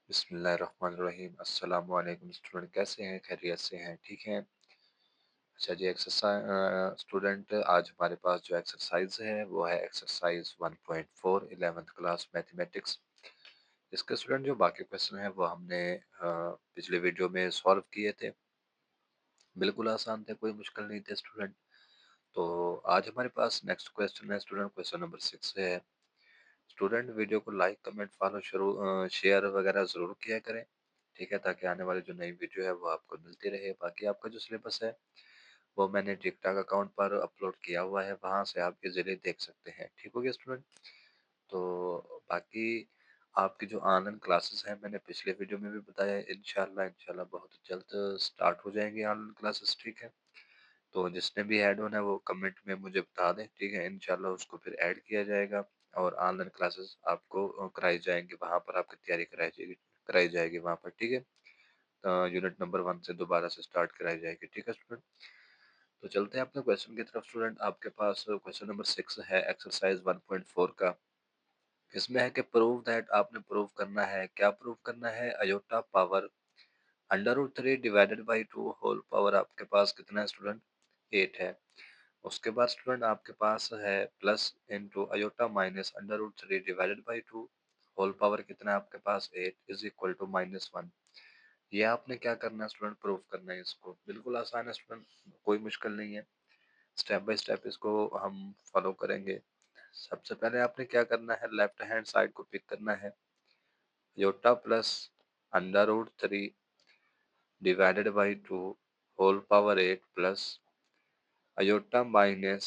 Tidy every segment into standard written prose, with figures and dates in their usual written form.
बिस्मिल्लाहिर्रहमानिर्रहीम। अस्सलाम वालेकुम स्टूडेंट, कैसे हैं? खैरियत से हैं? ठीक हैं? अच्छा जी, स्टूडेंट, आज हमारे पास जो एक्सरसाइज है वो है एक्सरसाइज 1.4 11th क्लास मैथमेटिक्स। इसके स्टूडेंट जो बाकी क्वेश्चन हैं वो हमने पिछले वीडियो में सॉल्व किए थे। बिल्कुल आसान थे, कोई मुश्किल नहीं थे स्टूडेंट। तो आज हमारे पास नेक्स्ट क्वेश्चन है स्टूडेंट, क्वेश्चन नंबर 6 है। स्टूडेंट, वीडियो को लाइक कमेंट फॉलो शुरू शेयर वगैरह ज़रूर किया करें, ठीक है, ताकि आने वाली जो नई वीडियो है वो आपको मिलती रहे। बाकी आपका जो सिलेबस है वो मैंने टिकटॉक अकाउंट पर अपलोड किया हुआ है, वहाँ से आप इजीली देख सकते हैं। ठीक हो गया स्टूडेंट? तो बाकी आपकी जो ऑनलाइन क्लासेस हैं मैंने पिछले वीडियो में भी बताया, इंशाल्लाह इंशाल्लाह बहुत जल्द स्टार्ट हो जाएंगी ऑनलाइन क्लासेस, ठीक है। तो जिसने भी ऐड होना है वो कमेंट में मुझे बता दें, ठीक है, इंशाल्लाह उसको फिर ऐड किया जाएगा और ऑनलाइन क्लासेस आपको कराई जाएंगी, वहाँ पर आपकी तैयारी कराई जाएगी वहाँ पर, ठीक है। यूनिट नंबर 1 से दोबारा से स्टार्ट कराई जाएगी, ठीक है स्टूडेंट। तो चलते हैं अपने क्वेश्चन की तरफ स्टूडेंट। आपके पास क्वेश्चन नंबर 6 है एक्सरसाइज 1.4 का। इसमें है कि प्रूव दैट, आपने प्रूव करना है, क्या प्रूव करना है? Iota power under root 3 divided by 2 whole power आपके पास कितना है स्टूडेंट? 8 है। उसके बाद स्टूडेंट आपके पास है plus into iota minus under root 3 divided by 2 whole power कितना है आपके पास? 8 इज इक्वल टू -1। ये आपने क्या करना है स्टूडेंट? प्रूफ करना है इसको। बिल्कुल आसान है स्टूडेंट, कोई मुश्किल नहीं है। स्टेप बाय स्टेप इसको हम फॉलो करेंगे। सबसे पहले आपने क्या करना है, लेफ्ट हैंड साइड को पिक करना है। Iota plus under root 3 divided by 2 whole power 8 plus iota minus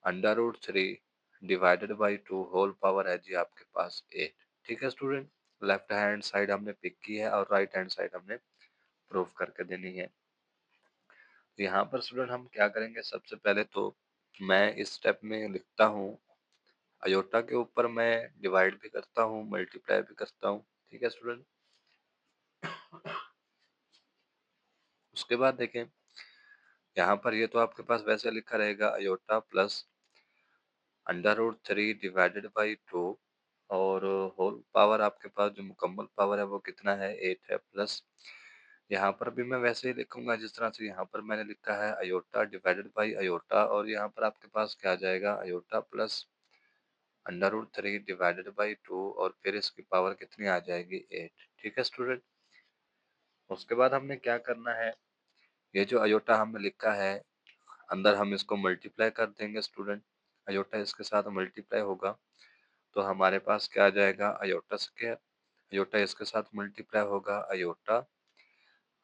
under root 3 divided by 2 whole power है जी आपके पास 8। ठीक है स्टूडेंट, लेफ्ट हैंड साइड हमने पिक की है और राइट हैंड साइड हमने प्रूफ करके देनी है। तो यहाँ पर स्टूडेंट हम क्या करेंगे, सबसे पहले तो मैं इस स्टेप में लिखता हूँ, अयोटा के ऊपर मैं डिवाइड भी करता हूँ, मल्टीप्लाई भी करता हूँ, ठीक है स्टूडेंट। उसके बाद देखें, यहाँ पर ये तो आपके पास वैसे लिखा रहेगा iota plus under root 3 divided by 2 और होल पावर आपके पास जो मुकम्मल पावर है वो कितना है? 8 है। प्लस यहाँ पर भी मैं वैसे ही लिखूंगा जिस तरह से यहाँ पर मैंने लिखा है, अयोटा डिवाइडेड बाई अयोटा, और यहाँ पर आपके पास क्या आ जाएगा? Iota plus under root 3 divided by 2 और फिर इसकी पावर कितनी आ जाएगी? 8। ठीक है स्टूडेंट। उसके बाद हमने क्या करना है, ये जो अयोटा हमने लिखा है अंदर हम इसको मल्टीप्लाई कर देंगे स्टूडेंट। अयोटा इसके साथ मल्टीप्लाई होगा तो हमारे पास क्या आ जाएगा? Aorta square. अयोटा इसके साथ मल्टीप्लाई होगा, iota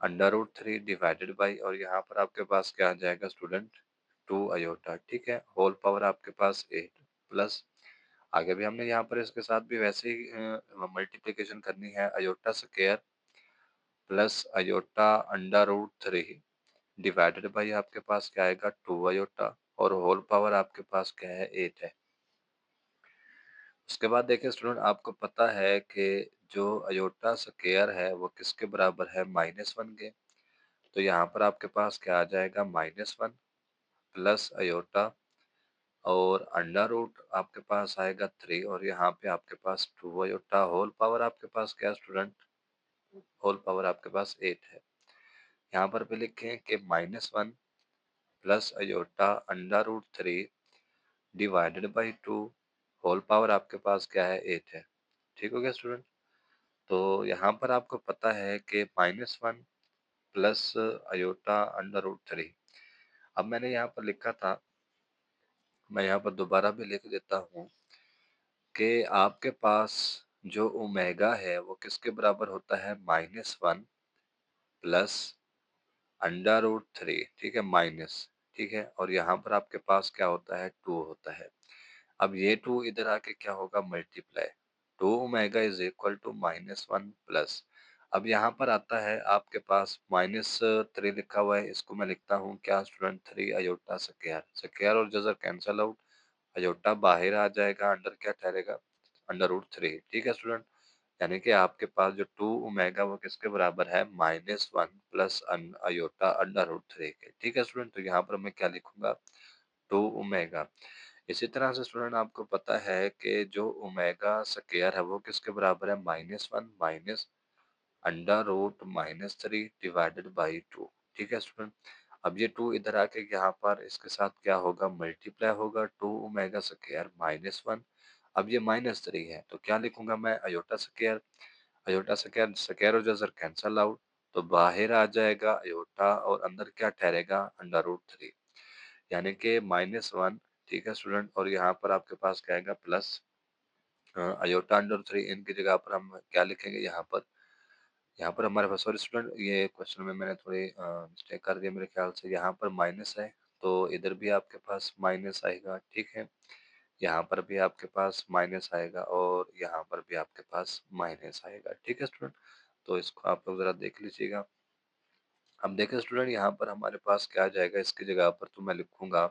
under root 3 divided by, और यहाँ पर आपके पास क्या आ जाएगा स्टूडेंट? 2 अयोटा। ठीक है, होल पावर आपके पास 8 प्लस आगे भी हमने यहाँ पर इसके साथ भी वैसे ही मल्टीप्लिकेशन करनी है, iota square plus iota under root 3 divided by आपके पास क्या आएगा? 2 अयोटा, और होल पावर आपके पास क्या है? 8 है। उसके बाद देखिए स्टूडेंट, आपको पता है कि जो अयोटा स्क्वायर है वो किसके बराबर है? -1 के। तो यहाँ पर आपके पास क्या आ जाएगा? -1 प्लस अयोटा और अंडर रूट आपके पास आएगा 3, और यहाँ पे आपके पास 2 अयोटा, होल पावर आपके पास क्या स्टूडेंट? होल पावर आपके पास 8 है। यहाँ पर भी लिखें कि -1 plus iota under root 3 divided by 2 whole power आपके पास क्या है? 8 है। ठीक हो गया स्टूडेंट। तो यहाँ पर आपको पता है कि -1 प्लस अयोटा अंडर रूट 3, अब मैंने यहाँ पर लिखा था, मैं यहाँ पर दोबारा भी लिख देता हूँ कि आपके पास जो ओमेगा है वो किसके बराबर होता है? -1 प्लस अंडर रूट 3, ठीक है, माइनस, ठीक है, और यहाँ पर आपके पास क्या होता है? 2 होता है। अब ये 2 इधर आके क्या होगा? Multiply, 2 omega is equal to -1 plus, अब यहाँ पर आता है आपके पास -3 लिखा हुआ है, इसको मैं लिखता हूँ क्या स्टूडेंट? 3 अयोटा स्क्वायर, स्क्वायर और जजर कैंसल आउट, अयोटा बाहर आ जाएगा, अंडर क्या ठहरेगा? Under root 3। ठीक है स्टूडेंट, यानी कि आपके पास जो 2 ओमेगा वो किसके बराबर है? -1 प्लस अयोटा अंडर रूट 3 के। ठीक है स्टूडेंट, तो यहाँ पर मैं क्या लिखूंगा? 2 ओमेगा। इसी तरह से स्टूडेंट आपको पता है कि जो ओमेगा स्क्वायर है वो किसके बराबर है? -1 minus under root -3 divided by 2। ठीक है स्टूडेंट। अब ये 2 इधर आके यहाँ पर इसके साथ क्या होगा, मल्टीप्लाई होगा 2 ओमेगा स्क्वायर -1। अब ये -3 है तो क्या लिखूंगा मैं, iota square. Iota square square और जजर कैंसल आउट, तो बाहर आ जाएगा अयोटा और अंदर क्या ठहरेगा, अंडर रूट 3, यानी कि -1। ठीक है स्टूडेंट। और यहाँ पर आपके पास क्या आएगा, प्लस अयोटा अंडर 3। इनकी जगह पर हम क्या लिखेंगे, यहाँ पर हमारे पास, सॉरी स्टूडेंट, ये क्वेश्चन में मैंने थोड़ी मिस्टेक कर दिया मेरे ख्याल से। यहाँ पर माइनस है तो इधर भी आपके पास माइनस आएगा। ठीक है, यहाँ पर भी आपके पास माइनस आएगा और यहाँ पर भी आपके पास माइनस आएगा। ठीक है स्टूडेंट, तो इसको आप लोग जरा देख लीजिएगा। अब देखें स्टूडेंट, यहाँ पर हमारे पास क्या आ जाएगा, इसकी जगह पर तो मैं लिखूंगा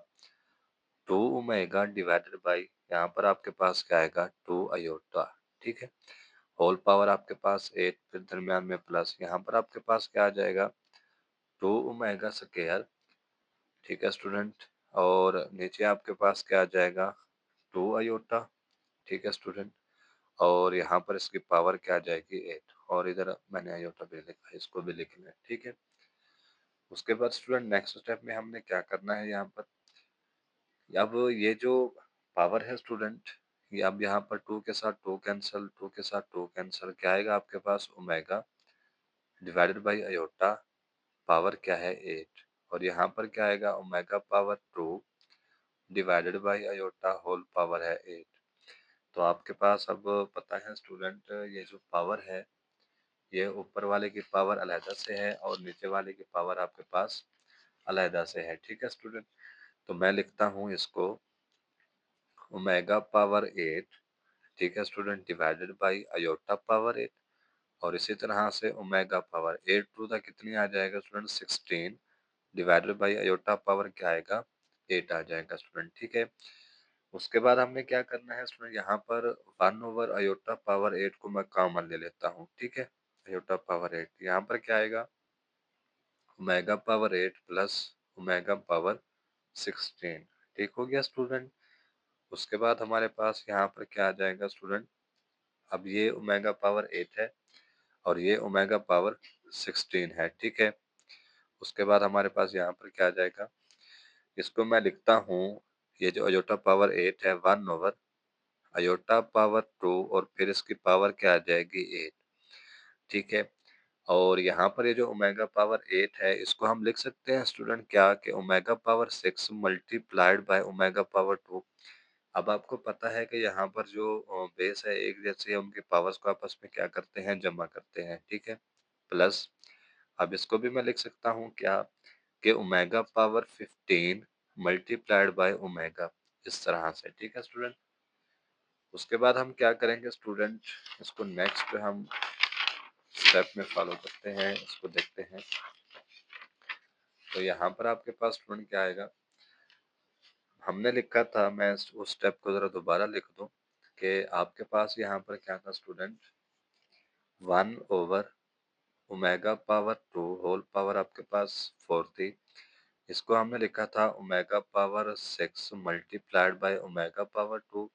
2 ओमेगा डिवाइडेड बाई, यहाँ पर आपके पास क्या आएगा, 2 अयोटा। ठीक है, होल पावर आपके पास 8, फिर दरमियान में प्लस, यहाँ पर आपके पास क्या आ जाएगा, 2 ओमेगा स्क्वायर। ठीक है स्टूडेंट। और नीचे आपके पास क्या आ जाएगा, 2 अयोटा। ठीक है स्टूडेंट। और यहाँ पर इसकी पावर क्या आ जाएगी, 8। और इधर मैंने अयोटा भी लिखा है, इसको भी लिख लें। ठीक है। उसके बाद स्टूडेंट नेक्स्ट स्टेप में हमने क्या करना है, यहाँ पर अब ये जो पावर है स्टूडेंट, ये अब यहाँ पर 2 के साथ 2 कैंसल, 2 के साथ 2 कैंसल, क्या आएगा आपके पास, omega divided by iota, power क्या है, 8। और यहाँ पर क्या आएगा, omega power 2 divided by iota whole power है 8। तो आपके पास अब पता है स्टूडेंट, ये जो पावर है ये ऊपर वाले की पावर अलहदा से है और नीचे वाले की पावर आपके पास अलहदा से है। ठीक है स्टूडेंट, तो मैं लिखता हूँ इसको ओमेगा पावर 8। ठीक है student, divided by iota power 8। और इसी तरह से ओमेगा पावर 8 टू द कितनी आ जाएगा student, 16 divided by iota power क्या आएगा, 8 आ जाएगा स्टूडेंट। ठीक है। उसके बाद हमने क्या करना है स्टूडेंट, यहाँ पर 1 ओवर अयोटा पावर 8 को मैं कॉमन ले लेता हूँ। ठीक है, अयोटा पावर 8 यहाँ पर क्या आएगा, omega power 8 plus omega power 16। ठीक हो गया स्टूडेंट। उसके बाद हमारे पास यहाँ पर क्या आ जाएगा स्टूडेंट, अब ये ओमेगा पावर 8 है और ये ओमेगा पावर 16 है। ठीक है। उसके बाद हमारे पास यहाँ पर क्या आ जाएगा, इसको मैं लिखता हूँ, ये जो अयोटा पावर 8 है 1 ओवर अयोटा पावर 2 और फिर इसकी पावर क्या आ जाएगी, 8। ठीक है। और यहाँ पर ये जो ओमेगा पावर 8 है इसको हम लिख सकते हैं स्टूडेंट क्या, कि omega power 6 multiplied by omega power 2। अब आपको पता है कि यहाँ पर जो बेस है एक जैसे है, उनकी पावर्स को आपस में क्या करते हैं, जमा करते हैं। ठीक है, प्लस अब इसको भी मैं लिख सकता हूँ क्या, कि omega power 15 multiplied by omega, इस तरह से। ठीक है स्टूडेंट। उसके बाद हम क्या करेंगे स्टूडेंट, इसको नेक्स्ट हम स्टेप में फॉलो करते हैं, इसको देखते हैं। तो यहाँ पर आपके पास स्टूडेंट क्या आएगा, हमने लिखा था, मैं उस स्टेप को जरा दोबारा लिख दूं, कि आपके पास यहाँ पर क्या था student, 1 over omega power 2 whole power आपके पास 4 थी। इसको हमने लिखा था omega power 6 multiplied by omega power 2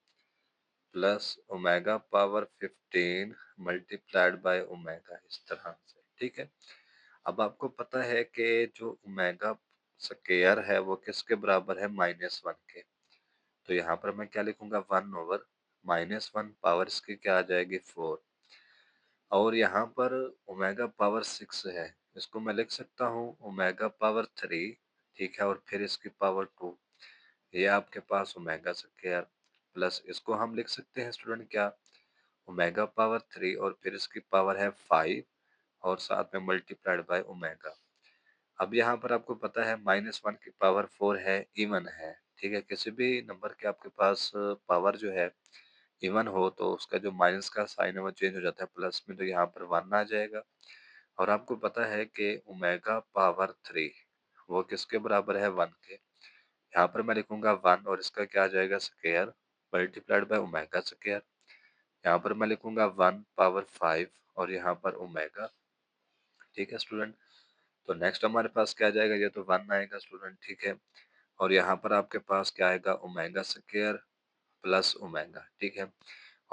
plus omega power 15 multiplied by omega, इस तरह से। ठीक है। अब आपको पता है कि जो ओमेगा स्क्वायर है वो किसके बराबर है, -1 के। तो यहाँ पर मैं क्या लिखूंगा, 1 ओवर -1 पावर इसकी क्या आ जाएगी, 4। और यहाँ पर ओमेगा पावर 6 है, इसको मैं लिख सकता हूँ ओमेगा पावर 3। ठीक है, और फिर इसकी पावर 2, ये आपके पास ओमेगा स्क्वायर, प्लस इसको हम लिख सकते हैं स्टूडेंट क्या, ओमेगा पावर 3 और फिर इसकी पावर है 5 और साथ में मल्टीप्लाइड बाय ओमेगा। अब यहाँ पर आपको पता है -1 की पावर 4 है, इवन है। ठीक है, किसी भी नंबर के आपके पास पावर जो है इवन हो तो उसका जो माइनस का साइन है वो चेंज हो जाता है प्लस में, तो यहाँ पर 1 आ जाएगा। और आपको पता है कि ओमेगा पावर 3 वो किसके बराबर है, 1 के। यहाँ पर मैं लिखूंगा 1 और इसका क्या आ जाएगा, square multiplied by omega square. यहाँ पर मैं लिखूंगा 1 पावर 5 और यहाँ पर ओमेगा। ठीक है स्टूडेंट। तो नेक्स्ट हमारे पास क्या आ जाएगा, ये तो 1 आएगा स्टूडेंट। ठीक है। और यहाँ पर आपके पास क्या आएगा, ओमेगा स्क्वायर प्लस ओमेगा। ठीक है।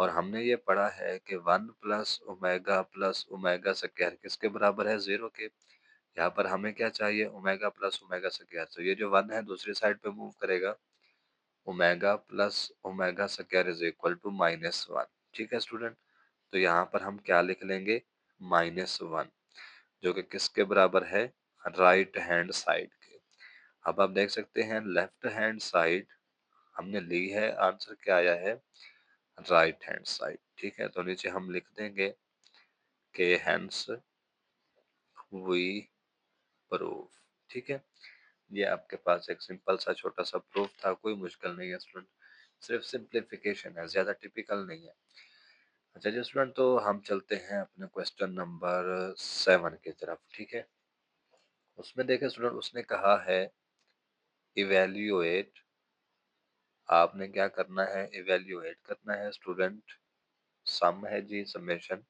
और हमने ये पढ़ा है कि 1 प्लस ओमेगा स्क्वायर किसके बराबर है? 0 के। यहाँ पर हमें क्या चाहिए? Omega plus omega square. तो ये जो 1 है दूसरी साइड पे मूव करेगा, omega plus omega square is equal to -1। ठीक है स्टूडेंट? तो यहाँ पर हम क्या लिख लेंगे? -1, जो कि किसके बराबर है? राइट हैंड साइड के। अब आप देख सकते हैं लेफ्ट हैंड साइड हमने ली है, आंसर क्या आया है? Right hand side. ठीक है, तो नीचे हम लिख देंगे कि हेंस वी प्रूव। ठीक है, ये आपके पास एक सिंपल सा छोटा सा प्रूफ था, कोई मुश्किल नहीं है स्टूडेंट, सिर्फ सिंप्लीफिकेशन है, ज्यादा टिपिकल नहीं है। अच्छा जी स्टूडेंट, तो हम चलते हैं अपने क्वेश्चन नंबर 7 की तरफ। ठीक है, उसमें देखें स्टूडेंट, उसने कहा है इवेल्युएट। आपने क्या करना है? इवेल्युएट करना है स्टूडेंट। सम है जी, समेशन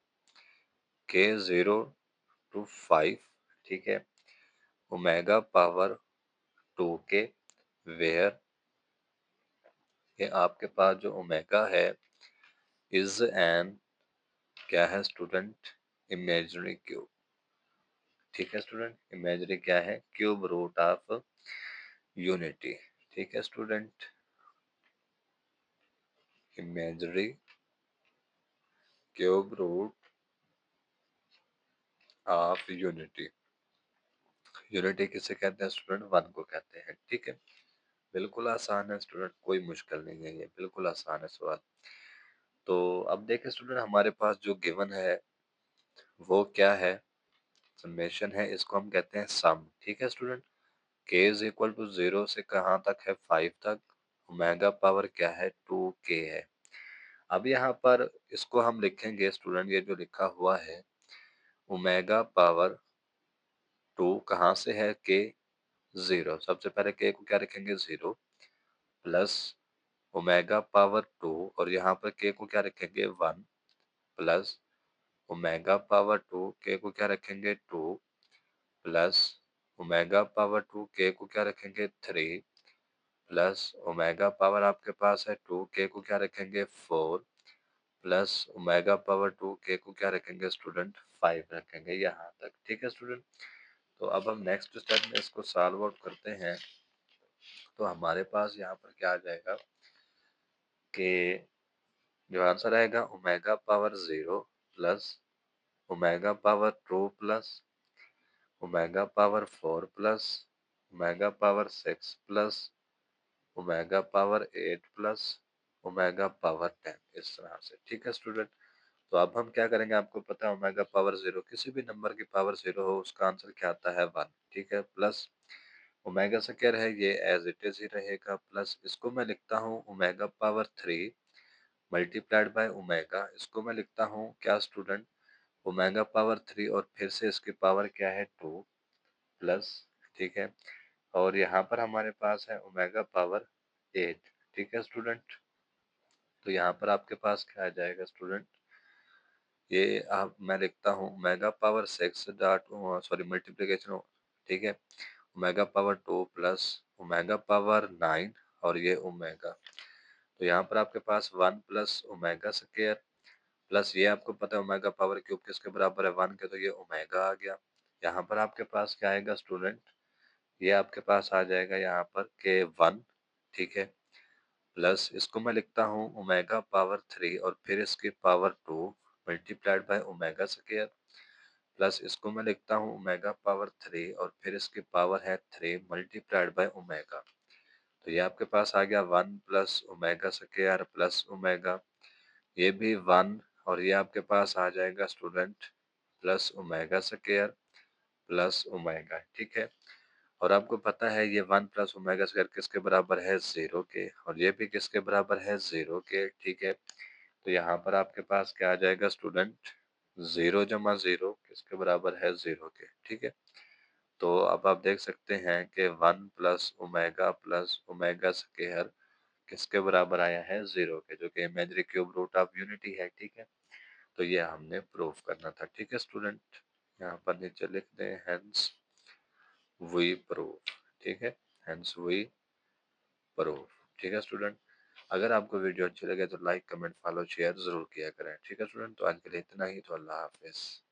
के 0 to 5। ठीक है, ओमेगा पावर 2 के, वेयर ये आपके पास जो ओमेगा है इज एन, क्या है स्टूडेंट? Imaginary cube. ठीक है स्टूडेंट, इमेजिनरी क्या है? Cube root of unity. ठीक है student, imaginary cube root of unity. Unity किसे कहते हैं स्टूडेंट? 1 को कहते हैं। ठीक है, बिल्कुल आसान है स्टूडेंट, कोई मुश्किल नहीं है, ये बिल्कुल आसान है सवाल। तो अब देखें स्टूडेंट, हमारे पास जो गिवन है वो क्या है? समेशन है, इसको हम कहते हैं सम। ठीक है स्टूडेंट, के इज इक्वल टू 0 से कहाँ तक है? 5 तक। ओमेगा पावर क्या है? 2 के है। अब यहाँ पर इसको हम लिखेंगे स्टूडेंट, ये जो लिखा हुआ है ओमेगा पावर 2 कहाँ से है? के 0। सबसे पहले के को क्या रखेंगे? 0 प्लस ओमेगा पावर 2, और यहाँ पर के को क्या रखेंगे? 1 प्लस ओमेगा पावर 2 के को क्या रखेंगे? 2 प्लस ओमेगा पावर 2 के को क्या रखेंगे? 3 प्लस ओमेगा पावर आपके पास है 2 के को क्या रखेंगे? 4 प्लस ओमेगा पावर 2 के को क्या रखेंगे स्टूडेंट? 5 रखेंगे यहाँ तक। ठीक है स्टूडेंट, तो अब हम नेक्स्ट स्टेप में इसको सॉल्व आउट करते हैं। तो हमारे पास यहाँ पर क्या आ जाएगा कि जो आंसर आएगा omega power 0 plus omega power 2 plus omega power 4 plus omega power 6 plus omega power 8 plus omega power 10, इस तरह से। ठीक है स्टूडेंट, तो अब हम क्या करेंगे? आपको पता है ओमेगा पावर 0, किसी भी नंबर की पावर 0 हो उसका आंसर क्या आता है? 1। ठीक है, प्लस ओमेगा स्क्वायर है ये एज इट इज ही रहेगा, प्लस इसको मैं लिखता हूँ omega power 3 multiplied by omega, इसको मैं लिखता हूँ क्या स्टूडेंट? ओमेगा पावर 3 और फिर से इसकी पावर क्या है? 2 प्लस। ठीक है, और यहाँ पर हमारे पास है ओमेगा पावर 8। ठीक है स्टूडेंट, तो यहाँ पर आपके पास क्या आ जाएगा स्टूडेंट? ये आप मैं लिखता हूँ omega power 6 dot, sorry multiplication. ठीक है, omega power 2 plus omega power 9 और ये ओमेगा। तो यहाँ पर आपके पास 1 प्लस ओमेगा स्क्वायर प्लस ये आपको पता है ओमेगा पावर क्यूब किसके बराबर है? 1 के, तो ये ओमेगा आ गया। यहाँ पर आपके पास क्या आएगा स्टूडेंट? ये आपके पास आ जाएगा यहाँ पर के 1। ठीक है, प्लस इसको मैं लिखता हूँ ओमेगा पावर 3 और फिर इसकी power 2 multiplied by omega square, plus इसको मैं लिखता हूँ ओमेगा पावर 3 और फिर इसकी पावर है 3 मल्टीप्लाइड बाय ओमेगा। तो ये आपके पास आ गया 1 plus omega square plus omega, ये भी 1, और ये आपके पास आ जाएगा student plus omega square plus omega. ठीक है, और आपको पता है ये 1 प्लस ओमेगा स्क्वायर किसके बराबर है? 0 के, और ये भी किसके बराबर है? 0 के। ठीक है, तो यहाँ पर आपके पास क्या आ जाएगा स्टूडेंट? 0 जमा 0 किसके बराबर है? 0 के। ठीक है, तो अब आप देख सकते हैं कि 1 प्लस ओमेगा स्क्वायर किसके बराबर आया है? 0 के, जो कि imaginary cube root of unity है। ठीक है, तो ये हमने प्रूफ करना था। ठीक है स्टूडेंट, यहाँ पर नीचे लिख दें हेंस वी प्रूफ। ठीक है, हेंस वी प्रूफ। ठीक है स्टूडेंट, अगर आपको वीडियो अच्छी लगे तो लाइक, कमेंट, फॉलो, शेयर ज़रूर किया करें। ठीक है स्टूडेंट? तो आज के लिए इतना ही। तो अल्लाह हाफ़िज़।